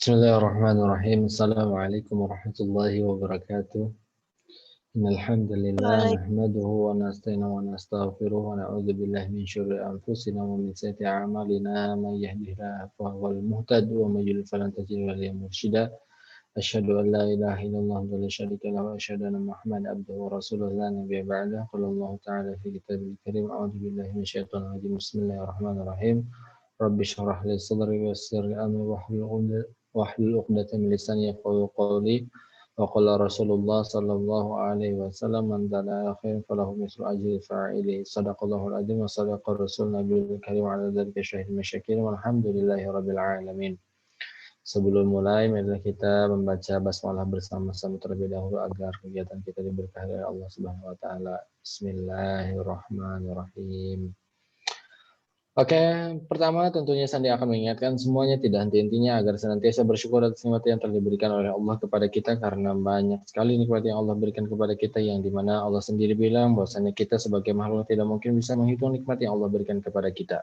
Bismillahirrahmanirrahim. Assalamualaikum warahmatullahi wabarakatuh. Innal hamdalillah Waalaikumsalam. nahmaduhu wa nasta'inuhu wa nastaghfiruh wa na'udzu billahi min syururi anfusina wa min sayyiati a'malina. May yahdihillahu fahuwal muhtad wa may yudlil falan tajida lahu mursyida. Asyhadu an la ilaha illallah wa la syarika lahu wa asyhadu anna Muhammadan abduhu wa rasuluhu la nabiyya ba'dah. Qala Allah ta'ala fi kitabil karim a'udzu billahi minasyaitonir rajim. Bismillahirrahmanirrahim. Rabbi shrah li sadri wa yassir li amri wahlul 'uqdatam min lisani yafqahu qawli. Wa qala Rasulullah sallallahu alaihi wasallam man dana khairan falahu mislu ajri fa'ili. Shadaqallahul adzim wa sadaqa rasul nabiyul karim wa ala dzalika syahidul masyakirin walhamdulillahi rabbil alamin. Sebelum mulai, marilah kita membaca basmalah bersama-sama terlebih dahulu agar kegiatan kita diberkahi oleh Allah Subhanahu wa taala. Bismillahirrahmanirrahim. Oke, pertama tentunya Sandi akan mengingatkan semuanya tidak henti-hentinya agar senantiasa bersyukur atas nikmat yang telah diberikan oleh Allah kepada kita, karena banyak sekali nikmat yang Allah berikan kepada kita yang dimana Allah sendiri bilang bahwasanya kita sebagai makhluk tidak mungkin bisa menghitung nikmat yang Allah berikan kepada kita.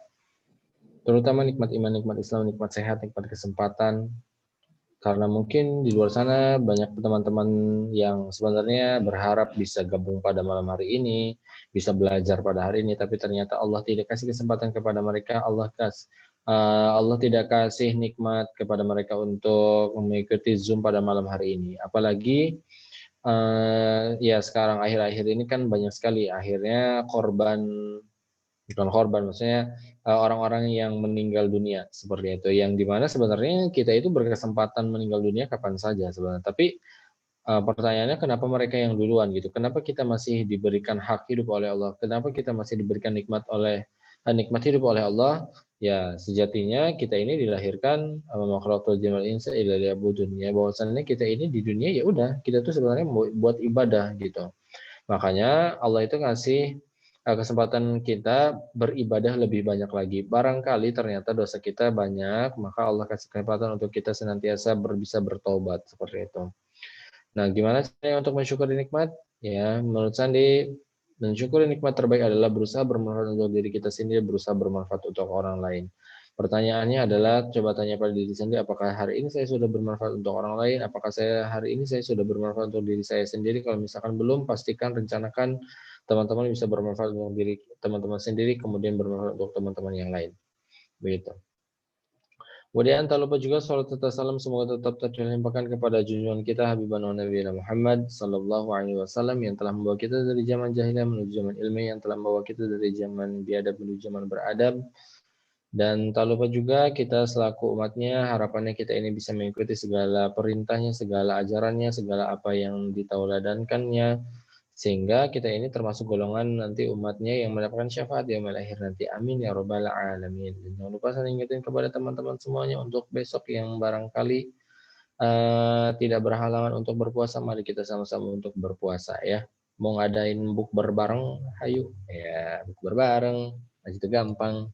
Terutama nikmat iman, nikmat Islam, nikmat sehat, nikmat kesempatan. Karena mungkin di luar sana banyak teman-teman yang sebenarnya berharap bisa gabung pada malam hari ini, bisa belajar pada hari ini, tapi ternyata Allah tidak kasih kesempatan kepada mereka. Allah tidak kasih nikmat kepada mereka untuk mengikuti Zoom pada malam hari ini. Apalagi ya sekarang akhir-akhir ini kan banyak sekali akhirnya bukan korban, maksudnya orang-orang yang meninggal dunia seperti itu, yang dimana sebenarnya kita itu berkesempatan meninggal dunia kapan saja sebenarnya, tapi pertanyaannya kenapa mereka yang duluan gitu, kenapa kita masih diberikan hak hidup oleh Allah, kenapa kita masih diberikan nikmat hidup oleh Allah. Ya sejatinya kita ini dilahirkan makhlukul jinnal insa illa liya'budun, ya bahwasannya kita ini di dunia ya udah kita tuh sebenarnya buat ibadah gitu. Makanya Allah itu ngasih kesempatan kita beribadah lebih banyak lagi. Barangkali ternyata dosa kita banyak, maka Allah kasih kesempatan untuk kita senantiasa bisa bertobat seperti itu. Nah, gimana caranya untuk mensyukuri nikmat? Ya, menurut Sandi, mensyukuri nikmat terbaik adalah berusaha bermanfaat untuk diri kita sendiri, berusaha bermanfaat untuk orang lain. Pertanyaannya adalah, coba tanya pada diri sendiri, apakah hari ini saya sudah bermanfaat untuk orang lain? Apakah hari ini saya sudah bermanfaat untuk diri saya sendiri? Kalau misalkan belum, pastikan, rencanakan teman-teman bisa bermanfaat untuk diri teman-teman sendiri, kemudian bermanfaat untuk teman-teman yang lain. Begitu. Kemudian tak lupa juga salat serta salam semoga tetap terlimpahkan kepada junjungan kita Habibana Nabi Muhammad sallallahu alaihi wasallam yang telah membawa kita dari zaman jahiliyah menuju zaman ilmu, yang telah membawa kita dari zaman biadab menuju zaman beradab. Dan tak lupa juga kita selaku umatnya, harapannya kita ini bisa mengikuti segala perintahnya, segala ajarannya, segala apa yang ditauladankannya, sehingga kita ini termasuk golongan nanti umatnya yang mendapatkan syafaat di yaumil akhir nanti. Amin ya rabbal alamin. Dan jangan lupa saya ingetin kepada teman-teman semuanya untuk besok yang barangkali tidak berhalangan untuk berpuasa, mari kita sama-sama untuk berpuasa ya. Mau ngadain bukber bareng, hayu ya, bukber bareng, aja itu gampang.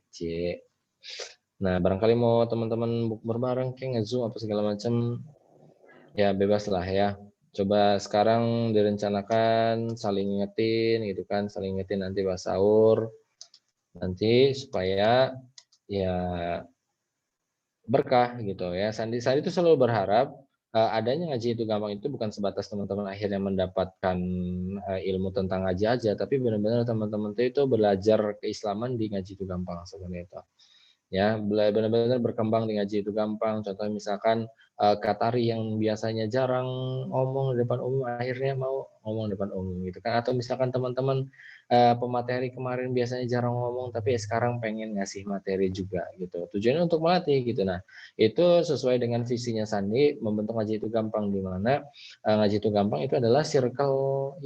Cie. Nah, barangkali mau teman-teman bukber bareng kayak nge-Zoom apa segala macam, ya bebas lah ya. Coba sekarang direncanakan saling ingetin gitu kan, saling ingetin nanti pas sahur, nanti supaya ya berkah gitu ya. Sandi itu selalu berharap adanya ngaji itu gampang itu bukan sebatas teman-teman akhirnya mendapatkan ilmu tentang ngaji aja, tapi benar-benar teman-teman itu belajar keislaman di ngaji itu gampang sebenarnya itu. Ya, benar-benar berkembang di ngaji itu gampang. Contoh misalkan Katari yang biasanya jarang ngomong di depan umum akhirnya mau ngomong di depan umum gitu kan, atau misalkan teman-teman pemateri kemarin biasanya jarang ngomong tapi sekarang pengen ngasih materi juga gitu. Tujuannya untuk melatih gitu. Nah, itu sesuai dengan visinya Sandi membentuk ngaji itu gampang, di mana ngaji itu gampang itu adalah circle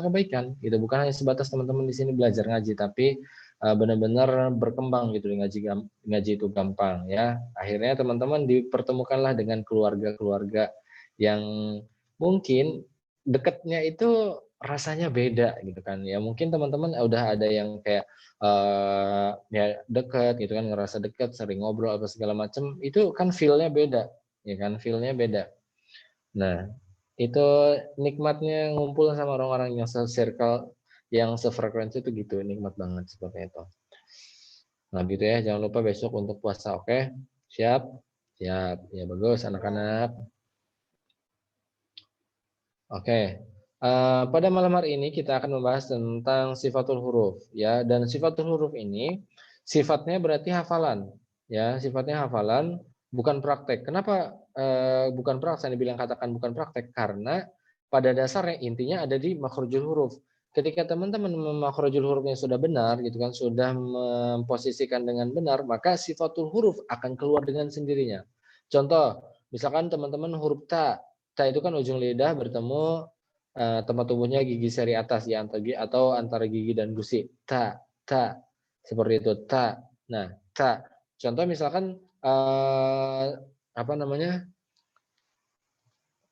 kebaikan gitu. Bukan hanya sebatas teman-teman di sini belajar ngaji, tapi benar-benar berkembang gitu di ngaji itu gampang ya. Akhirnya teman-teman dipertemukanlah dengan keluarga-keluarga yang mungkin dekatnya itu rasanya beda gitu kan ya. Mungkin teman-teman udah ada yang kayak ya dekat gitu kan, ngerasa dekat, sering ngobrol apa segala macam, itu kan feel-nya beda ya kan, feel-nya beda. Nah, itu nikmatnya ngumpul sama orang-orang yang se-circle, yang sefrekuensi itu gitu, nikmat banget seperti itu. Nah gitu ya, jangan lupa besok untuk puasa, oke? Siap? Siap, ya bagus anak-anak. Oke, pada malam hari ini kita akan membahas tentang sifatul huruf, ya. Dan sifatul huruf ini sifatnya berarti hafalan, ya. Sifatnya hafalan, bukan praktek. Kenapa bukan praktek? Saya bilang katakan bukan praktek karena pada dasarnya intinya ada di makhrajul huruf. Ketika teman-teman makhrajul hurufnya sudah benar, gitu kan, sudah memposisikan dengan benar, maka sifatul huruf akan keluar dengan sendirinya. Contoh, misalkan teman-teman huruf ta. Ta itu kan ujung lidah bertemu tempat tumbuhnya gigi seri atas ya atau antara gigi dan gusi. Ta, ta. Seperti itu, ta. Nah, ta. Contoh misalkan apa namanya?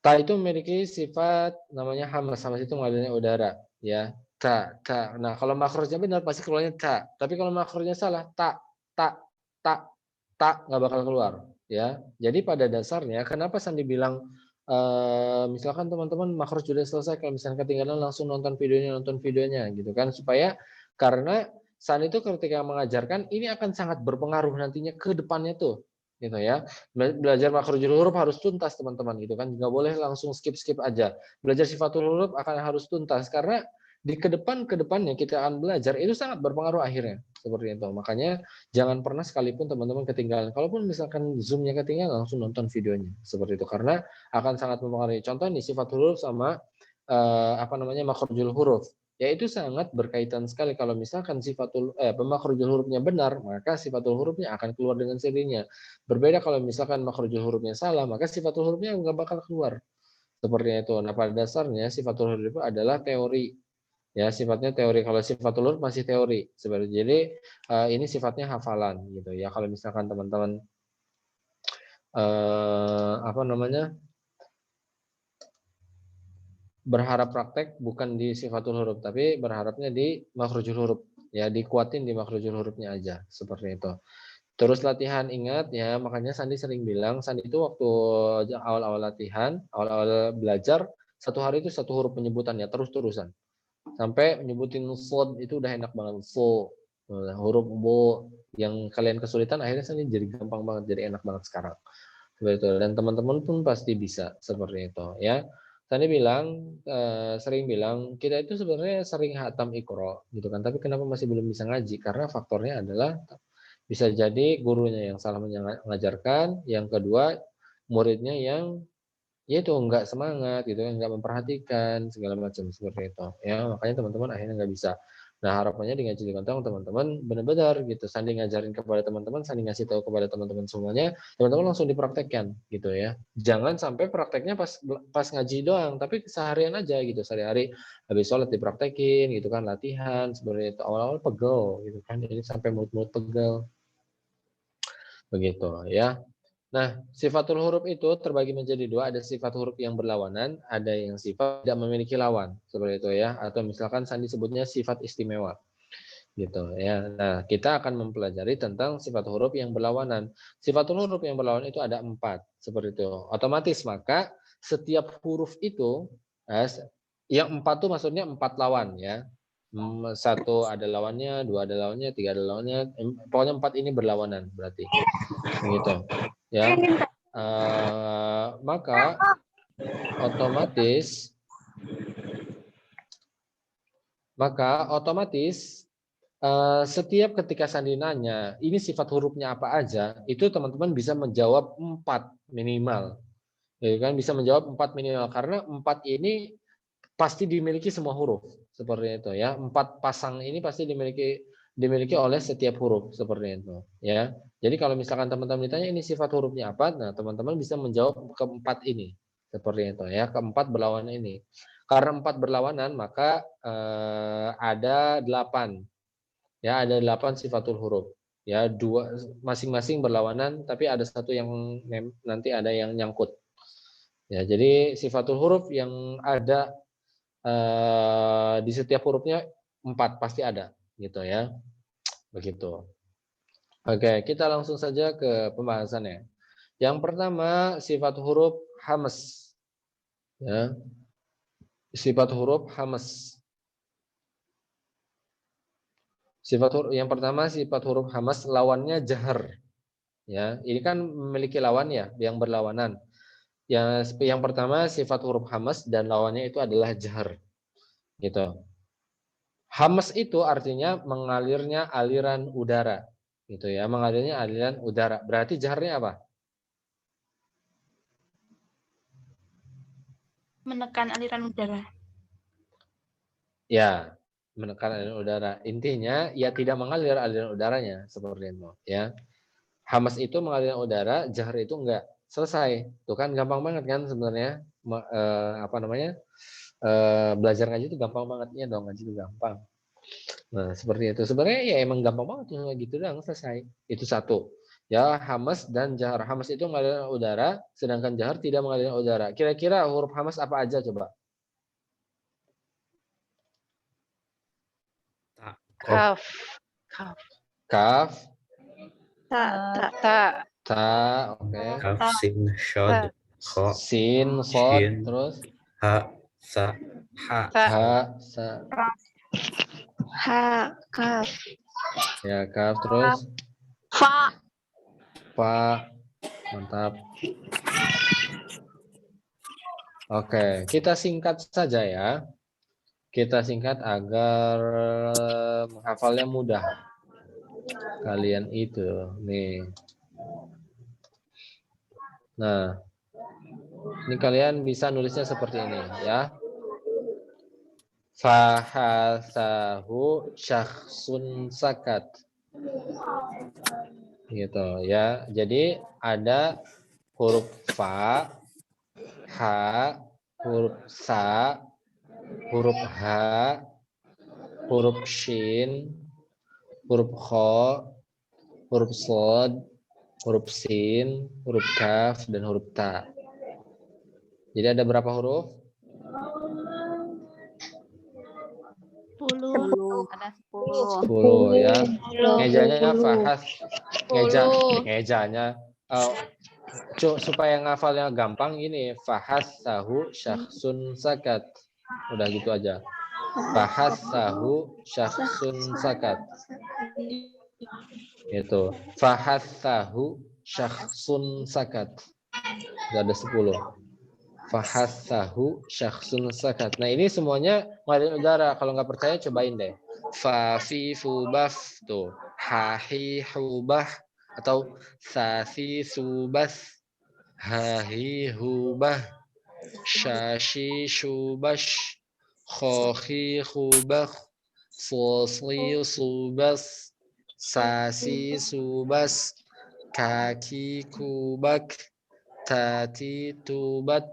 Ta itu memiliki sifat namanya hamas. Hamas itu mengalirnya udara, ya. Ta, ta. Nah, kalau makrosnya benar pasti keluarnya ta. Tapi kalau makrosnya salah, ta, ta, ta, ta nggak bakal keluar, ya. Jadi pada dasarnya kenapa Sandi bilang misalkan teman-teman makros sudah selesai, kalau misalnya ketinggalan langsung nonton videonya gitu kan, supaya karena Sandi itu ketika mengajarkan ini akan sangat berpengaruh nantinya ke depannya tuh, gitu ya. Belajar makhrajul huruf harus tuntas teman-teman gitu kan, nggak boleh langsung skip-skip aja. Belajar sifatul huruf akan harus tuntas karena di kedepannya kita akan belajar itu sangat berpengaruh akhirnya seperti itu. Makanya jangan pernah sekalipun teman-teman ketinggalan. Kalaupun misalkan Zoom-nya ketinggalan langsung nonton videonya seperti itu karena akan sangat mempengaruhi. Contoh nih sifatul huruf sama apa namanya makhrajul huruf. Ya itu sangat berkaitan sekali kalau misalkan makhrajul hurufnya benar, maka sifatul hurufnya akan keluar dengan sendirinya. Berbeda kalau misalkan makhrajul hurufnya salah, maka sifatul hurufnya nggak bakal keluar. Seperti itu. Nah, pada dasarnya sifatul huruf itu adalah teori. Ya, sifatnya teori. Kalau sifatul huruf masih teori. Seperti jadi ini sifatnya hafalan gitu ya. Kalau misalkan teman-teman apa namanya? Berharap praktek bukan di sifatul huruf, tapi berharapnya di makhrajul huruf. Ya, dikuatin di makhrajul hurufnya aja, seperti itu. Terus latihan ingat ya, makanya Sandi sering bilang, Sandi itu waktu awal-awal latihan, awal-awal belajar, satu hari itu satu huruf penyebutannya terus-terusan. Sampai nyebutin sod itu udah enak banget. So, huruf bo yang kalian kesulitan akhirnya Sandi jadi gampang banget, jadi enak banget sekarang. Seperti itu. Dan teman-teman pun pasti bisa seperti itu ya. Sandi bilang, sering bilang, kita itu sebenarnya sering hatam Iqra gitu kan, tapi kenapa masih belum bisa ngaji? Karena faktornya adalah bisa jadi gurunya yang salah mengajarkan, yang kedua muridnya yang ya itu nggak semangat gitu kan, nggak memperhatikan segala macam seperti itu. Ya makanya teman-teman akhirnya nggak bisa. Nah harapannya di Ngaji di Kontong teman-teman benar-benar gitu. Sandi ngajarin kepada teman-teman, Sandi ngasih tahu kepada teman-teman semuanya, teman-teman langsung dipraktekkan gitu ya. Jangan sampai prakteknya pas ngaji doang, tapi seharian aja gitu, sehari-hari habis sholat dipraktekin gitu kan, latihan seperti itu. Awal-awal pegel gitu kan, jadi sampai mulut-mulut pegel begitu ya. Nah, sifatul huruf itu terbagi menjadi dua, ada sifat huruf yang berlawanan, ada yang sifat tidak memiliki lawan, seperti itu ya. Atau misalkan Sandi sebutnya sifat istimewa, gitu ya. Nah, kita akan mempelajari tentang sifat huruf yang berlawanan. Sifatul huruf yang berlawanan itu ada 4, seperti itu. Otomatis maka setiap huruf itu, yang 4 itu maksudnya 4 lawan ya. Satu ada lawannya, dua ada lawannya, tiga ada lawannya, pokoknya 4 ini berlawanan berarti, gitu ya. Maka otomatis setiap ketika Sandi nanya, ini sifat hurufnya apa aja, itu teman-teman bisa menjawab 4 minimal. Ya kan bisa menjawab 4 minimal karena 4 ini pasti dimiliki semua huruf seperti itu ya. 4 pasang ini pasti dimiliki oleh setiap huruf seperti itu ya. Jadi kalau misalkan teman-teman ditanya ini sifat hurufnya apa, nah teman-teman bisa menjawab keempat ini seperti itu ya, keempat berlawanan ini. Karena 4 berlawanan maka ada 8 ya, ada 8 sifatul huruf ya, dua masing-masing berlawanan tapi ada satu yang nanti ada yang nyangkut ya. Jadi sifatul huruf yang ada di setiap hurufnya 4 pasti ada gitu ya, begitu. Oke, kita langsung saja ke pembahasannya. Yang pertama sifat huruf hamas ya. Sifat huruf hamas. Sifat huruf yang pertama sifat huruf hamas lawannya jahar. Ya, ini kan memiliki lawan ya, yang berlawanan. Yang pertama sifat huruf hamas dan lawannya itu adalah jahr. Gitu. Hamas itu artinya mengalirnya aliran udara. Gitu ya, mengalirnya aliran udara. Berarti jahrnya apa? Menekan aliran udara. Ya, menekan aliran udara. Intinya ya tidak mengalir aliran udaranya seperti itu, ya. Hamas itu mengalir udara, jahr itu enggak. Selesai. Tuh kan gampang banget kan sebenarnya apa namanya? Belajar ngaji itu gampang banget ya dong, ngaji itu gampang. Nah, seperti itu. Sebenarnya ya emang gampang banget tuh gitu doang selesai. Itu satu. Ya, hamas dan jahar. Hamas itu mengalirkan udara, sedangkan jahar tidak mengalirkan udara. Kira-kira huruf hamas apa aja coba? Kaf. Kaf. Kaf, Ta. ta, oke. Kaf, sin, shod, kho, Sin, sod, shin, terus ha, sa, ha. ha, sa. Ha. Kaf. Ya, kaf terus Fa. fa. Mantap. Oke, kita singkat saja ya. Kita singkat agar menghafalnya mudah. Kalian itu nih. Nah, ini kalian bisa nulisnya seperti ini ya. Fahasahu syakhsun sakat. Gitu ya. Jadi ada huruf fa, ha, huruf sa, huruf ha, huruf shin, huruf kho, huruf sod, huruf sin, huruf kaf, dan huruf ta. Jadi ada berapa huruf? 10. Ada 10. 10 ya. Ngejanya fahas. Ngejanya. Supaya ngafalnya gampang ini. Fahas sahu syakhsun sakat. Udah gitu aja. Fahas sahu syakhsun sakat. Itu. Fahas sahu syakhsun sakat. Udah ada 10. Fahasahu syakhsun sakat. Nah ini semuanya mengalir udara. Kalau nggak percaya cobain deh. Fa fi fu baf tuh. Ha hi hu bah atau sa si su bas. Ha hi hu bah. Sha shi shu bash. Kho khi khu bah. So si su bas. Sa si su bas. Kaki kubak. Tati tubat.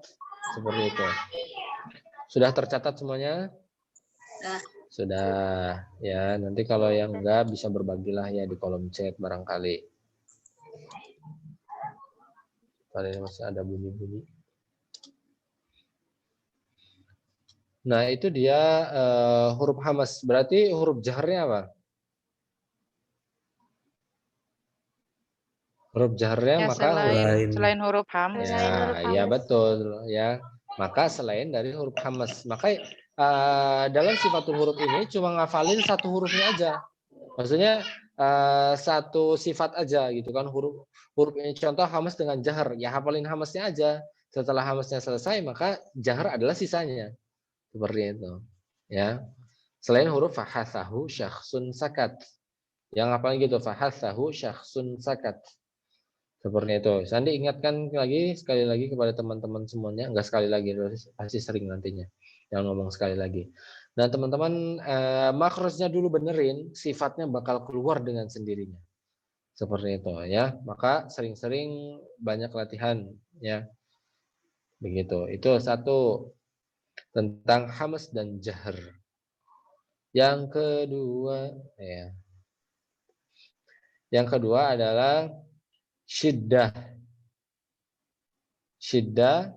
Seperti itu. Sudah tercatat semuanya? Sudah. Ya, nanti kalau yang enggak bisa berbagilah ya di kolom chat barangkali. Tadi masih ada bunyi-bunyi. Nah, itu dia huruf hamas. Berarti huruf jaharnya apa? Huruf jaharnya Ya, maka selain huruf hamas. ya betul ya. Maka selain dari huruf hamas, maka dalam sifatul huruf ini cuma ngafalin satu hurufnya aja. Maksudnya satu sifat aja gitu kan, huruf ini contoh hamas dengan jahar, ya hafalin hamasnya aja. Setelah hamasnya selesai maka jahar adalah sisanya. Seperti itu. Ya. Selain huruf fahasahu syakhsun sakat. Yang hafalin gitu fahasahu syakhsun sakat. Seperti itu. Sandi ingatkan lagi sekali lagi kepada teman-teman semuanya, enggak sekali lagi, pasti sering nantinya. Jangan ngomong sekali lagi. Dan teman-teman makrosnya dulu benerin, sifatnya bakal keluar dengan sendirinya. Seperti itu ya. Maka sering-sering banyak latihan ya. Begitu. Itu satu tentang hamas dan jahr. Yang kedua ya. Yang kedua adalah syiddah. Syiddah.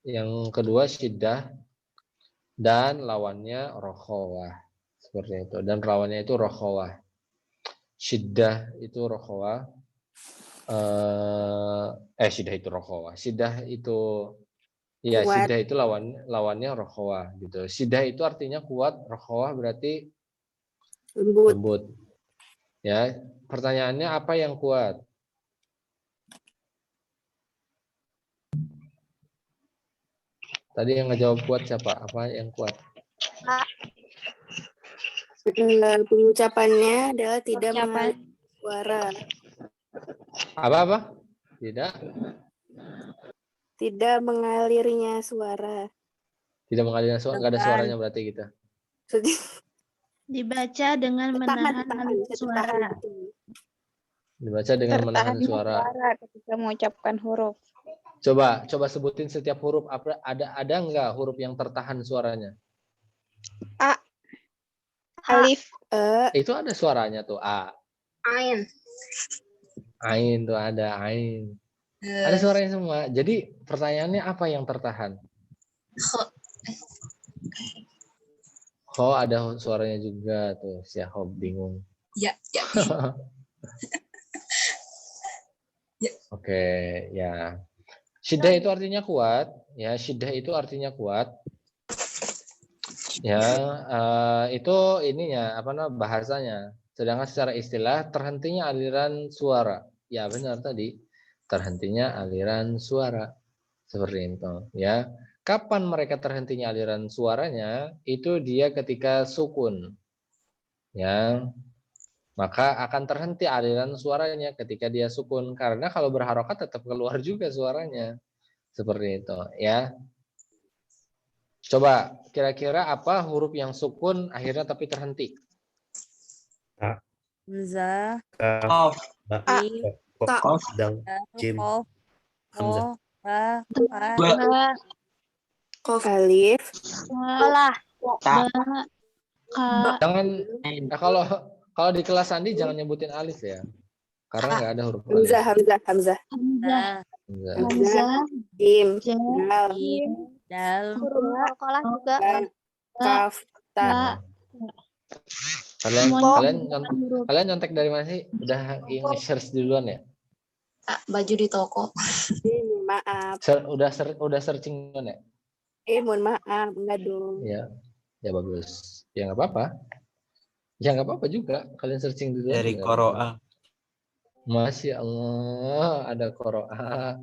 Yang kedua syiddah dan lawannya rokhawah. Seperti itu. Dan lawannya itu rokhawah. Syiddah itu rokhawah. Syiddah itu rokhawah. Syiddah itu ya Kuat. syiddah itu lawannya rokhawah gitu. Syiddah itu artinya kuat, rokhawah berarti Lembut. lembut. Ya, pertanyaannya apa yang kuat? Tadi yang ngejawab kuat siapa? Apa yang kuat? Pengucapannya adalah tidak Ucapan. mengalami suara. Apa-apa? Tidak. Tidak mengalirnya suara. Tidak mengalirkan suara, nggak ada suaranya berarti kita. Dibaca dengan menahan suara. Dibaca dengan menahan suara. ketika mengucapkan huruf. Coba sebutin setiap huruf. Ada nggak huruf yang tertahan suaranya? Alif. Itu ada suaranya tuh. A. Ain. Ain tuh ada ain. Ada suaranya semua. Jadi pertanyaannya apa yang tertahan? Ada suaranya juga tuh. Si Hob bingung. Ya. Oke, ya. Syiddah itu artinya kuat. Ya, syiddah itu artinya kuat. Ya, itu ininya apa namanya bahasanya. Sedangkan secara istilah terhentinya aliran suara. Ya benar tadi, terhentinya aliran suara seperti itu. Ya, kapan mereka terhentinya aliran suaranya? Itu dia ketika sukun. Ya, maka akan terhenti aliran suaranya ketika dia sukun. Karena kalau berharokat tetap keluar juga suaranya. Seperti itu. Ya. Coba kira-kira apa huruf yang sukun akhirnya tapi terhenti? Hamzah, Kaf, ba, mim, kof, dal, jim, qaf, hamzah. qaf, alif, Jangan kalau di kelas Sandi jangan nyebutin alif ya. Karena nggak ada huruf alif. Hamzah, Hamzah. jim, Dal. dal, juga. kaf, ta. Kalian nyontek dari mana sih? Udah search duluan ya? Baju di toko. Maaf. Udah searching duluan ya? Mohon maaf, enggak dong. Ya bagus. Ya nggak apa-apa. Ya nggak apa-apa juga. Kalian searching duluan. Dari juga. Qoro'a. Masya Allah, ada Qoro'a.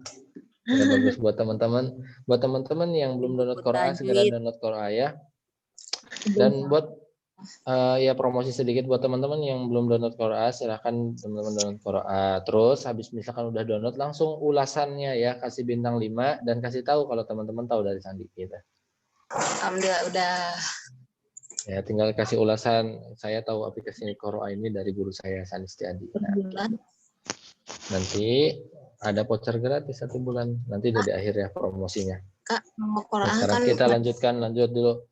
Ya, bagus buat teman-teman. Buat teman-teman yang belum download Qoro'a, segera download Qoro'a ya. Dan buat ya promosi sedikit buat teman-teman yang belum download Qoro'a, silahkan teman-teman download Qoro'a. Terus habis misalkan udah download, langsung ulasannya ya, kasih bintang 5 dan kasih tahu kalau teman-teman tahu dari Sandi kita. Alhamdulillah udah. Ya, tinggal kasih ulasan. Saya tahu aplikasi Qoro'a ini dari guru saya Sandi Setiadi. Nah, nanti ada voucher gratis 1 bulan. Nanti udah di akhir ya promosinya. Kak, mau Quran sekarang kan kita lanjut dulu.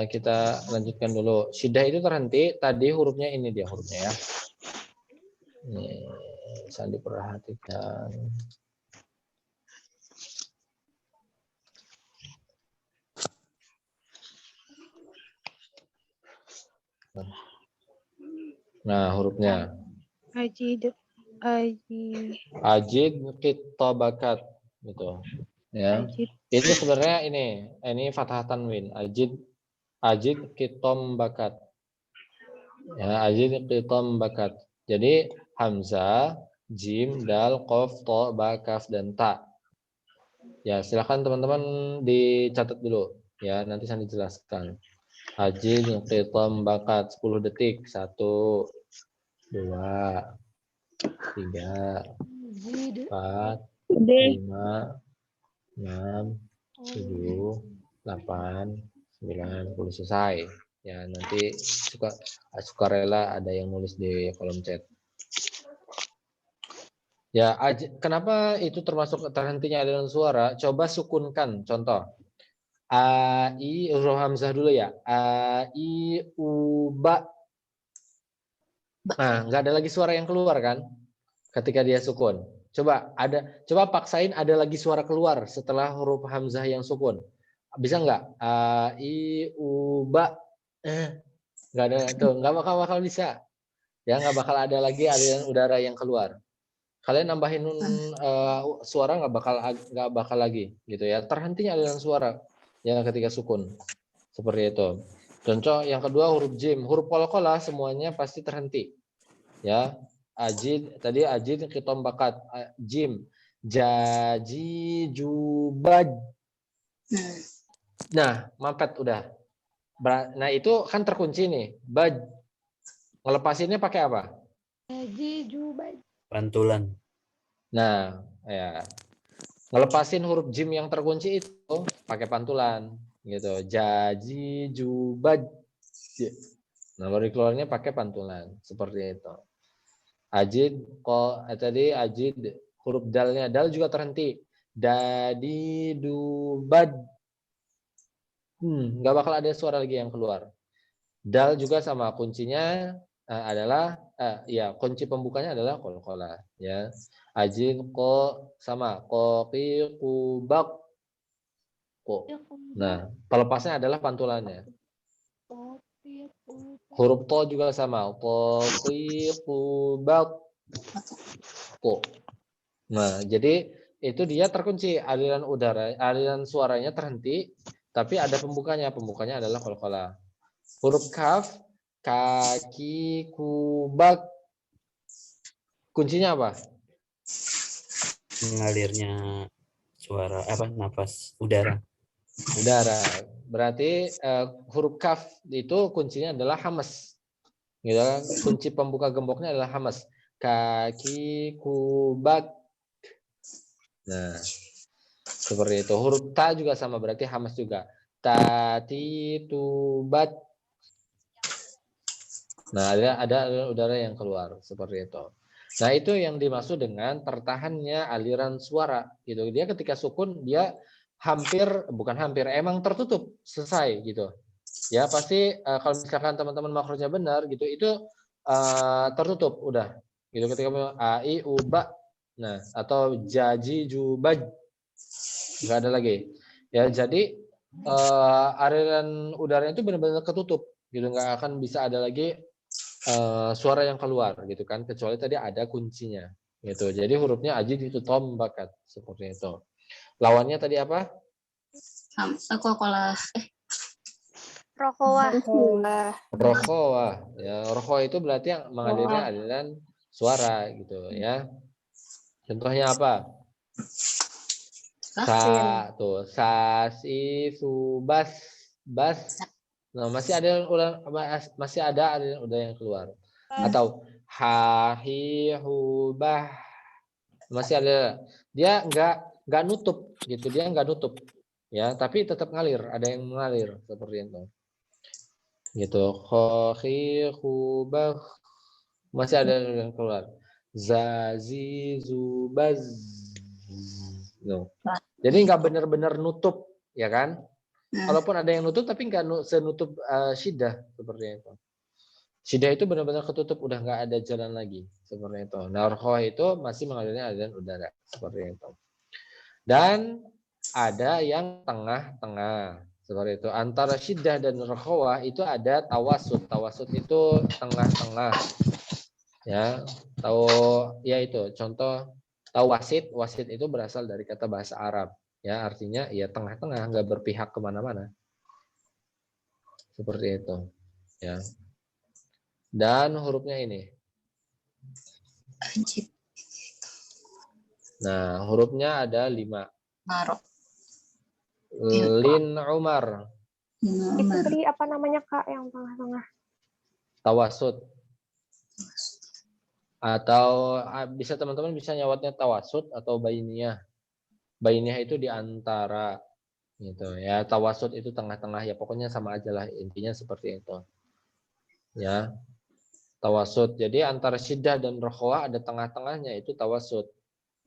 Kita lanjutkan dulu. Syiddah itu terhenti. Tadi hurufnya ini dia hurufnya ya. Nih, Sandi perhatikan. Nah, hurufnya. Ajid kitabakat gitu. Ya. Itu sebenarnya ini fathah tanwin. Ajid kitom bakat. Ya, ajid kitom bakat. Jadi hamzah, jim, dal, qaf, ta, ba, kaf dan ta. Ya, silakan teman-teman dicatat dulu ya, nanti saya dijelaskan. Ajid kitom bakat 10 detik. 1 2 3 4 5 6 7 8 9 10 selesai. Ya, nanti sukarela ada yang nulis di kolom chat. Ya, kenapa itu termasuk terhentinya aliran suara? Coba sukunkan contoh. A, I, huruf hamzah dulu ya. A, I, U, Ba. Nah, nggak ada lagi suara yang keluar kan? Ketika dia sukun. Coba paksain ada lagi suara keluar setelah huruf hamzah yang sukun. Bisa nggak? A, I, U, Ba. Nggak ada tuh, nggak bakal bisa. Ya, nggak bakal ada lagi aliran udara yang keluar. Kalian nambahin suara nggak bakal lagi gitu ya. Terhentinya aliran suara yang ketika sukun. Seperti itu. Contoh yang kedua huruf jim, huruf qalqalah semuanya pasti terhenti. Ya, ajid tadi ajid khitam bakat jim jaji jubad. Nah, mampet udah. Nah, itu kan terkunci nih. Baj. Ngelepasinnya pakai apa? Pantulan. Nah, ya. Ngelepasin huruf jim yang terkunci itu pakai pantulan gitu. Jaji jubad. Nah, baru keluarnya pakai pantulan seperti itu. Ajid tadi ajid huruf dalnya dal juga terhenti. Dadi dubad. Nggak bakal ada suara lagi yang keluar. Dal juga sama, kuncinya adalah ya kunci pembukanya adalah qalqalah ya. Ajin sama qi qubak ko. Nah, pelepasnya adalah pantulannya. Huruf to juga sama, qi qubak ko. Nah, jadi itu dia terkunci, aliran suaranya terhenti, tapi ada pembukanya. Pembukanya adalah qalqalah. Huruf kaf, kaki, kubak. Kuncinya apa? Mengalirnya suara nafas udara. Udara. Berarti huruf kaf itu kuncinya adalah hamas. Gitu. Kunci pembuka gemboknya adalah hamas. Kaki, kubak. Nah, seperti itu. Huruf ta juga sama, berarti hamas juga. Tati, tubat. Nah, ada udara yang keluar seperti itu. Nah, itu yang dimaksud dengan tertahannya aliran suara gitu. Dia ketika sukun dia emang tertutup, selesai gitu. Ya, pasti kalau misalkan teman-teman makrosnya benar gitu, itu tertutup udah. Gitu ketika a i u ba. Nah, atau jaji jubaj. Enggak ada lagi. Ya, jadi aliran udaranya itu benar-benar ketutup gitu, nggak akan bisa ada lagi suara yang keluar gitu kan, kecuali tadi ada kuncinya gitu. Jadi hurufnya ajid itu tom bakat seperti itu. Lawannya tadi apa? Qalqalah. Rokoah. Rokhawah. Ya, rokhawah itu berarti yang mengalirnya aliran suara gitu ya. Contohnya apa? Sa si su bas Nah, masih ada aliran udara yang keluar. Atau hahi hubah, masih ada, dia nggak nutup gitu, dia nggak nutup ya, tapi tetap ngalir, ada yang mengalir seperti itu gitu. Hahi hubah, masih ada yang keluar. Zazi zubaz no. Jadi nggak benar-benar nutup ya kan, kalaupun ada yang nutup tapi nggak senutup syiddah seperti itu. Syiddah itu benar-benar ketutup, udah nggak ada jalan lagi seperti itu. Nah, rokhawah itu masih mengalirnya aliran udara seperti itu. Dan ada yang tengah-tengah seperti itu. Antara syiddah dan rokhawah itu ada tawasud. Tawasud itu tengah-tengah. Ya, itu contoh tawasit. Wasit itu berasal dari kata bahasa Arab. Ya, artinya ya tengah-tengah, nggak berpihak kemana-mana. Seperti itu. Ya. Dan hurufnya ini. Nah, hurufnya ada 5. Lin Umar. Itu tadi apa namanya Kak yang tengah-tengah? Tawasud. Atau bisa teman-teman bisa nyawatnya tawasud atau bainiyah. Bainiyah itu di antara gitu ya. Tawasud itu tengah-tengah, ya pokoknya sama aja lah, intinya seperti itu. Ya. Tawasud. Jadi antara syiddah dan rokhawah ada tengah-tengahnya, itu tawasud.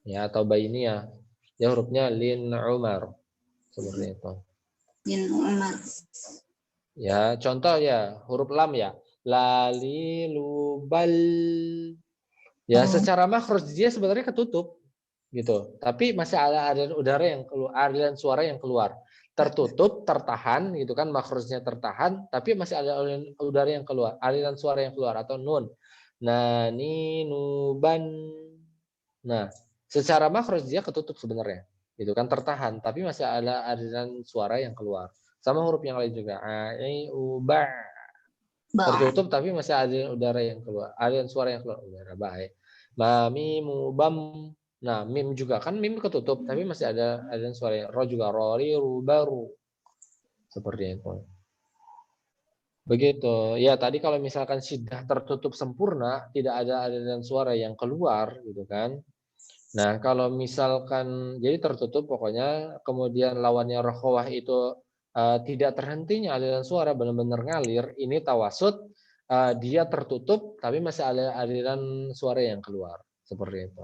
Ya, atau bainiyah. Ya, hurufnya lin Umar. Seperti itu. Lin Umar. Ya, contoh ya, huruf lam ya. Lali lubal. Ya, secara makhraj dia sebenarnya ketutup gitu. Tapi masih ada aliran udara yang keluar, aliran suara yang keluar. Tertutup, tertahan gitu kan, makhrajnya tertahan, tapi masih ada aliran udara yang keluar, aliran suara yang keluar atau nun. Nani nuban. Nah, secara makhraj dia ketutup sebenarnya. Gitu kan, tertahan, tapi masih ada aliran suara yang keluar. Sama huruf yang lain juga. Ai uba. Ba. Tertutup tapi masih ada udara yang keluar, aliran suara yang keluar udara. Baik. Ba, mimu, bam. Nah, mim juga kan mim ketutup tapi masih ada aliran suara yang ro juga rori, ru, baru. Seperti itu. Begitu. Ya, tadi kalau misalkan syiddah tertutup sempurna, tidak ada aliran suara yang keluar gitu kan. Nah, kalau misalkan jadi tertutup pokoknya kemudian lawannya rokhawah itu tidak terhentinya aliran suara benar-benar ngalir, ini tawasud dia tertutup tapi masih ada aliran suara yang keluar seperti itu.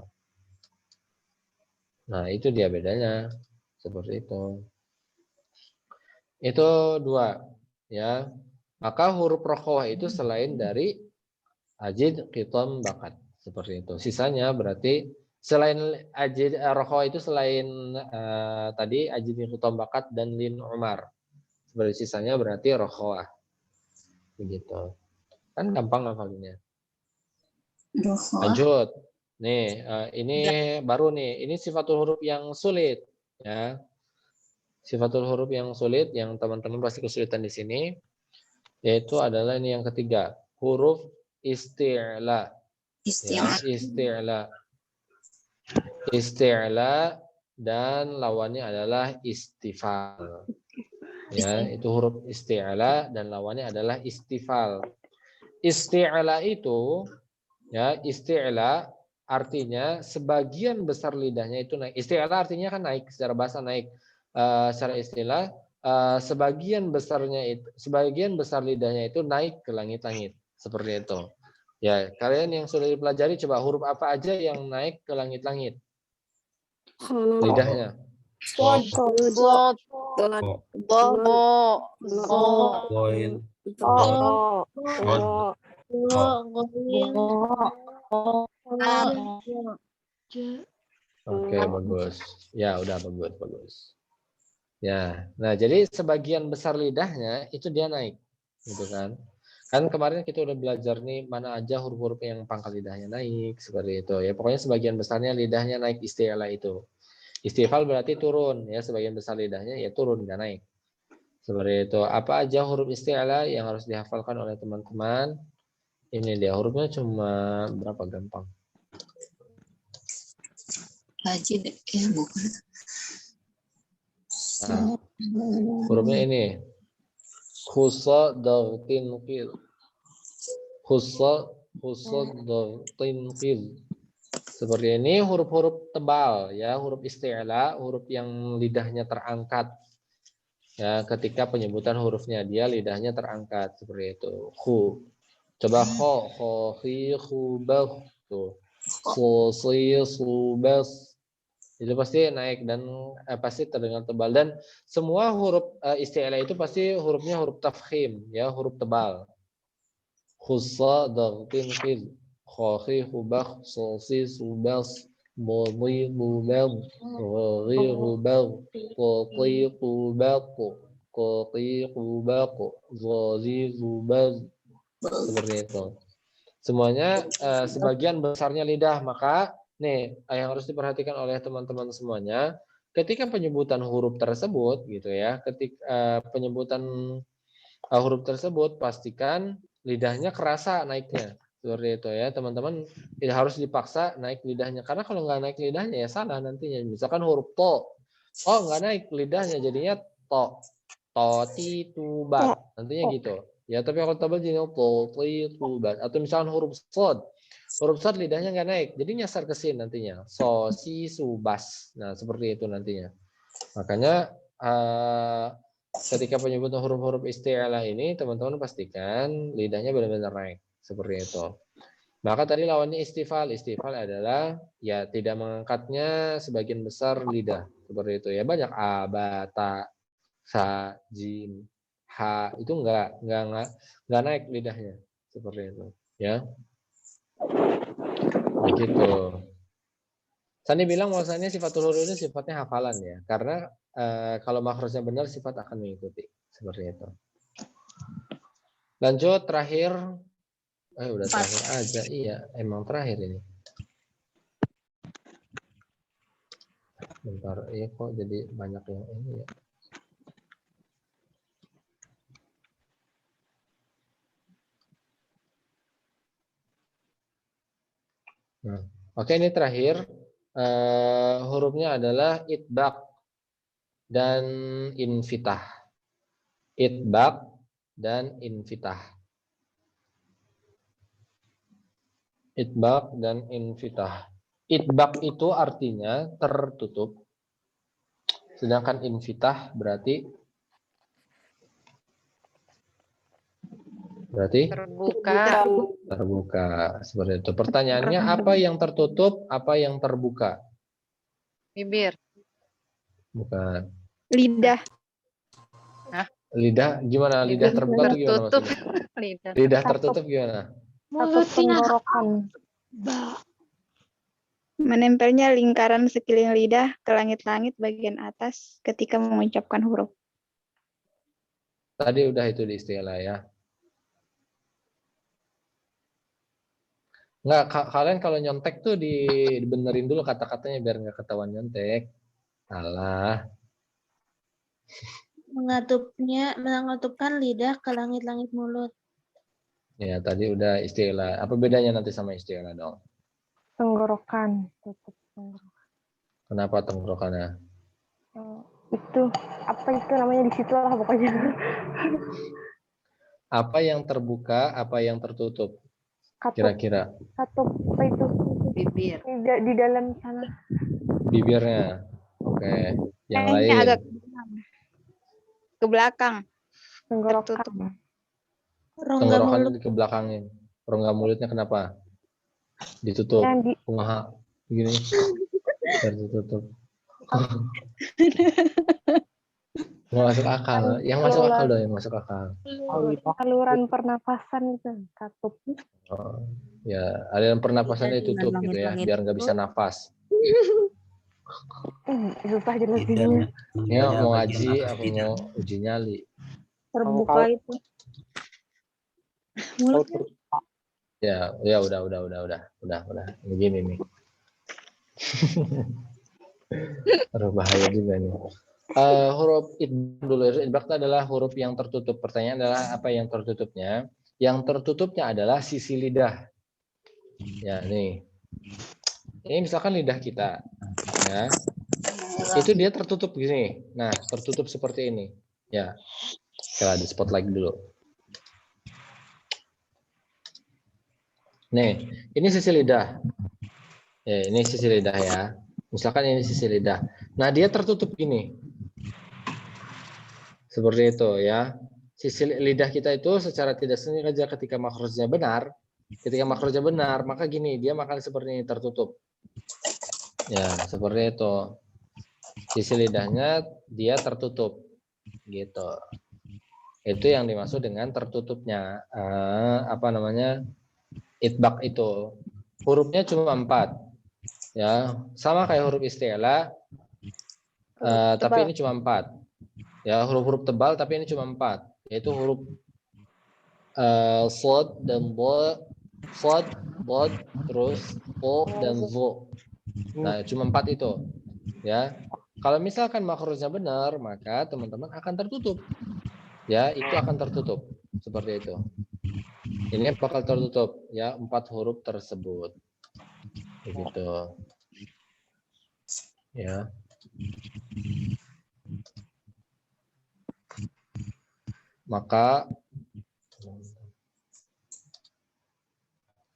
Nah, itu dia bedanya seperti itu. Itu dua ya. Maka huruf rokhawah itu selain dari ajid, qitam, bakat seperti itu. Sisanya berarti selain ajid rokhawah itu selain tadi ajid, qitam, bakat dan lin umar. Seperti sisanya berarti rokhawah. Begitu. Kan gampang hafalinnya. Lanjut. Nih, ini baru nih. Ini sifatul huruf yang sulit ya. Sifatul huruf yang sulit yang teman-teman pasti kesulitan di sini yaitu adalah ini yang ketiga, huruf isti'la. Ya, isti'la. Isti'la dan lawannya adalah istifal. Ya, itu huruf isti'la dan lawannya adalah istifal. Isti'la itu ya, isti'la artinya sebagian besar lidahnya itu naik. Isti'la artinya kan naik, secara bahasa naik. Secara istilah sebagian besar lidahnya itu naik ke langit-langit seperti itu. Ya, kalian yang sudah dipelajari coba huruf apa aja yang naik ke langit-langit? Lidahnya. Slot. Goil. Oke, bagus. Ya, udah bagus. Ya, nah jadi sebagian besar lidahnya itu dia naik, gitu kan? Kan kemarin kita udah belajar nih mana aja huruf-huruf yang pangkal lidahnya naik seperti itu ya. Pokoknya sebagian besarnya lidahnya naik isti'la itu. Istifal berarti turun ya, sebagian besar lidahnya ya turun nggak naik. Seperti itu. Apa aja huruf isti'la yang harus dihafalkan oleh teman-teman? Ini dia hurufnya cuma berapa gampang. Ajid bukan. Nah, hurufnya ini. Khusa dagtin qil. Khusa dagtin qil. Seperti ini huruf-huruf tebal ya, huruf isti'la, huruf yang lidahnya terangkat. Ya, ketika penyebutan hurufnya dia lidahnya terangkat seperti itu. Khu. Coba kho, khi, khu, bah tuh. Su, si, su, bas. Itu pasti naik dan pasti terdengar tebal dan semua huruf isti'la itu pasti hurufnya huruf tafkhim ya, huruf tebal. Khusa dagtin qil. Khakhi hubakh sosi subas mudhi mubad ghaghi hubad qati qubaq qati qubaq zazi zubaz seperti itu. Semuanya sebagian besarnya lidah, maka nih yang harus diperhatikan oleh teman-teman semuanya ketika penyebutan huruf tersebut gitu ya, ketika penyebutan huruf tersebut pastikan lidahnya kerasa naiknya seperti itu ya teman-teman, tidak harus dipaksa naik lidahnya karena kalau nggak naik lidahnya ya salah nantinya. Misalkan huruf to nggak naik lidahnya jadinya to ti tu ba nantinya gitu ya, tapi kalau tebal jadi to ti tu ba. Atau misalkan huruf sod lidahnya nggak naik jadi nyasar ke sin nantinya so si su bas. Nah seperti itu nantinya. Makanya ketika penyebutan huruf-huruf isti'la ini teman-teman pastikan lidahnya benar-benar naik seperti itu. Maka tadi lawannya istifal. Istifal adalah ya tidak mengangkatnya sebagian besar lidah seperti itu ya. Banyak a, ba, ta, sa, jim, ha itu enggak naik lidahnya seperti itu ya. Begitu. Sani bilang bahwasanya sifatul huruf ini sifatnya hafalan ya, karena kalau makrosnya benar sifat akan mengikuti seperti itu. Lanjut terakhir, udah terakhir aja, iya emang terakhir ini. Bentar, iya kok jadi banyak yang ini ya. Nah, oke, ini terakhir. Hurufnya adalah itbaq dan infitah. Itbaq dan infitah. Itbaq dan infitah. Itbaq itu artinya tertutup. Sedangkan infitah berarti Terbuka. terbuka. Seperti itu. Pertanyaannya, apa yang tertutup, apa yang terbuka? Bibir. Bukan. Lidah. Lidah gimana? Lidah terbuka itu gimana Tertutup. maksudnya? Lidah. Lidah tertutup gimana? Satu tenggorokan. Menempelnya lingkaran sekeliling lidah ke langit-langit bagian atas ketika mengucapkan huruf. Tadi udah itu di istilah ya. Nggak, kalian kalau nyontek tuh dibenerin dulu kata-katanya biar nggak ketahuan nyontek. Salah. Mengatupkan lidah ke langit-langit mulut. Ya, tadi udah istilah. Apa bedanya nanti sama istilah dong? Tenggorokan. Tutup tenggorokan. Kenapa tenggorokannya? Itu apa itu namanya di situ lah pokoknya. Apa yang terbuka, apa yang tertutup? Katup. Kira-kira Katup apa itu? Bibir. Di dalam sana. bibirnya. Oke. Yang Kayaknya lain. agak ke belakang. Tenggorokan. Rongga Tenggorokannya mulut. dikebelakangin. Rongga mulutnya kenapa? Ditutup. Yang di Pengaha. Begini. Biar ditutup. Nggak masuk akal. Yang masuk akal dong, yang masuk akal. saluran pernapasan itu katup. Oh, ya, aliran pernapasannya ditutup gitu ya, biar nggak bisa nafas. Susah Lidah, jelasinnya. Ya, lidahnya mau bagian ngaji, atas aku lidah. mau uji nyali. Terbuka itu. Mulutnya. Ya, udah. Begini nih. Aduh, bahaya juga nih. Huruf idbaq dulu. Idbaq itu adalah huruf yang tertutup. Pertanyaan adalah apa yang tertutupnya? Yang tertutupnya adalah sisi lidah. Ya, nih. Ini misalkan lidah kita. Ya. Itu dia tertutup gini. Nah, tertutup seperti ini. Ya. Coba di spot lagi dulu. Nih, ini sisi lidah. Ya, ini sisi lidah ya. Misalkan ini sisi lidah. Nah, dia tertutup gini. Seperti itu ya. Sisi lidah kita itu secara tidak sengaja ketika makhrajnya benar, maka gini, dia makan seperti ini tertutup. Ya, seperti itu. Sisi lidahnya dia tertutup. Gitu. Itu yang dimaksud dengan tertutupnya. Apa namanya? Itbaq itu. Hurufnya cuma 4. Ya, sama kayak huruf isti'la, tapi ini cuma 4. Ya, huruf-huruf tebal tapi ini cuma 4, yaitu huruf shad dan dha, shad, dad, terus o dan zo. Nah, cuma 4 itu. Ya. Kalau misalkan makhrajnya benar, maka teman-teman akan tertutup. Ya, itu akan tertutup seperti itu. Ini bakal tertutup ya 4 huruf tersebut. Begitu. Ya. Maka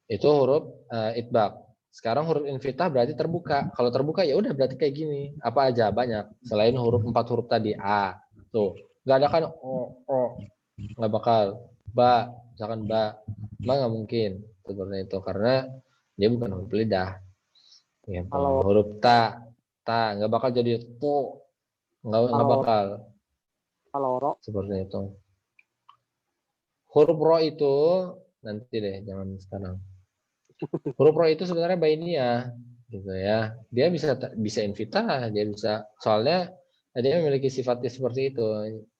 itu huruf itbaq. Sekarang huruf infitah berarti terbuka. Kalau terbuka ya udah berarti kayak gini. Apa aja banyak selain huruf 4 huruf tadi. A. Tuh. Enggak ada kan o. Enggak bakal. Ba, misalkan ba. Nggak mungkin seperti itu karena dia bukan huruf lidah. Gitu. Huruf ta enggak bakal jadi to. Enggak bakal. Kalau Seperti itu. Huruf ro itu nanti deh, jangan sekarang. Huruf ro itu sebenarnya bainiyah, gitu ya. Dia bisa infitah, dia bisa, soalnya dia memiliki sifatnya seperti itu,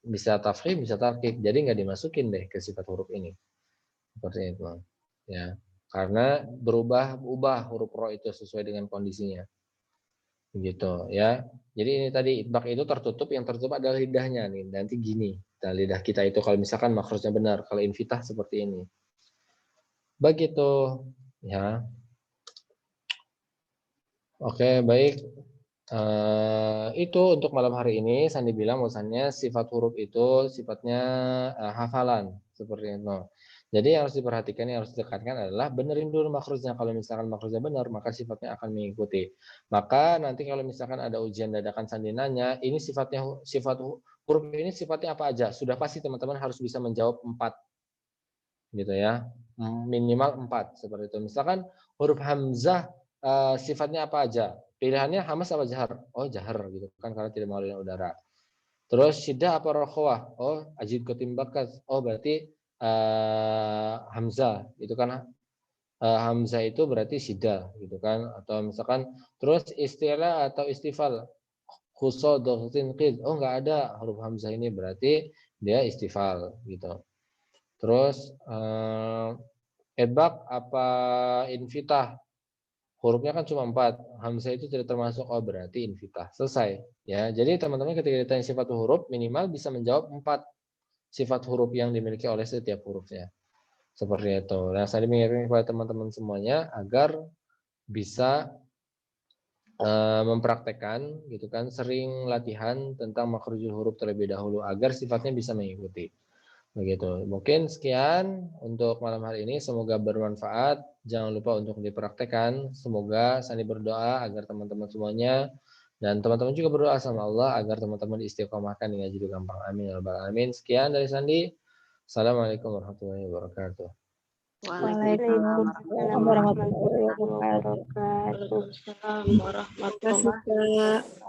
bisa tafkhim, bisa tarkik, jadi nggak dimasukin deh ke sifat huruf ini, seperti itu, ya. Karena berubah huruf ro itu sesuai dengan kondisinya, gitu ya. Jadi ini tadi itbaq itu tertutup, yang tertutup adalah lidahnya nih. Nanti gini, nah, lidah kita itu kalau misalkan makhrajnya benar, kalau infitah seperti ini. Begitu ya. Oke, baik. Itu untuk malam hari ini Sandi bilang bahwasannya sifat huruf itu sifatnya hafalan seperti itu. Jadi yang harus diperhatikan, yang harus ditekankan adalah benerin dulu makruznya. Kalau misalkan makruznya benar, maka sifatnya akan mengikuti. Maka nanti kalau misalkan ada ujian dadakan Sandi nanya, ini sifat huruf ini sifatnya apa aja? Sudah pasti teman-teman harus bisa menjawab 4 gitu ya. Minimal 4 seperti itu. Misalkan huruf hamzah sifatnya apa aja? Pilihannya hamas apa jahar? Oh, jahar gitu kan karena tidak mengalirkan udara. Terus syiddah apa rokhawah? Oh, ajid kotimbakas. Oh, berarti hamzah itu kan hamzah itu berarti syiddah gitu kan, atau misalkan terus istilah atau istifal khusod dohtin qid. Oh, enggak ada huruf hamzah ini berarti dia istifal gitu. Terus edbak apa infitah? Hurufnya kan cuma 4, hamzah itu tidak termasuk, oh berarti infitah. Selesai. Ya, jadi teman-teman ketika ditanya sifat huruf minimal bisa menjawab 4 sifat huruf yang dimiliki oleh setiap hurufnya. Seperti itu. Nah, saya mengingatkan kepada teman-teman semuanya agar bisa mempraktekkan gitu kan, sering latihan tentang makhrujul huruf terlebih dahulu agar sifatnya bisa mengikuti. Begitu. Mungkin sekian untuk malam hari ini. Semoga bermanfaat. Jangan lupa untuk dipraktekkan. Semoga Sandi berdoa agar teman-teman semuanya dan teman-teman juga berdoa sama Allah agar teman-teman istiqomahkan dengan jadi gampang. Amin ya rabbal alamin. Sekian dari Sandi. Assalamualaikum warahmatullahi wabarakatuh. Waalaikumsalam warahmatullahi wabarakatuh. Waalaikumsalam warahmatullahi wabarakatuh.